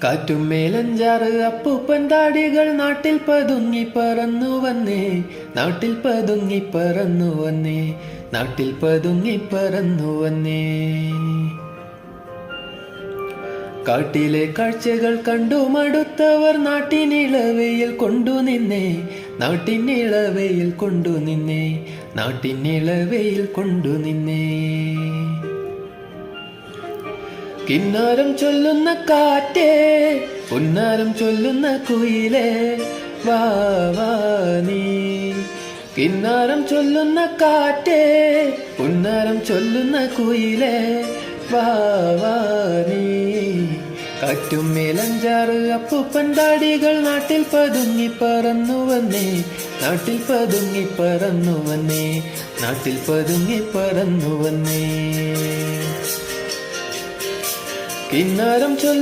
കാറ്റും മേലഞ്ചാറ് അപ്പൂപ്പൻ താടികൾ നാട്ടിൽ പതുങ്ങി പറന്നു വന്നേ, നാട്ടിൽ പതുങ്ങി പറന്നു വന്നേ, നാട്ടിൽ പതുങ്ങി പറന്നു വന്നേ. കാട്ടിലെ കാഴ്ചകൾ കണ്ടു മടുത്തവർ നാട്ടിനിളവയിൽ കൊണ്ടു നിന്നേ, നാട്ടിനിളവയിൽ കൊണ്ടു നിന്നേ, നാട്ടിനിളവയിൽ കൊണ്ടു നിന്നേ. കിന്നാരം ചൊല്ലുന്ന കാറ്റേ, പുന്നാരം ചൊല്ലുന്ന കുയിലേ, വാ വാ നീ. കിന്നാരം ചൊല്ലുന്ന കാറ്റേ, പുന്നാരം ചൊല്ലുന്ന കുയിലേ, വാ വാ നീ. കാറ്റും മേലഞ്ചാറ് അപ്പൂപ്പൻ താടികൾ നാട്ടിൽ പതുങ്ങി പറന്നു വന്നേ, നാട്ടിൽ പതുങ്ങി പറന്നു വന്നേ, നാട്ടിൽ പതുങ്ങി പറന്നു വന്നേ. കിന്നാരം ചൊല്ല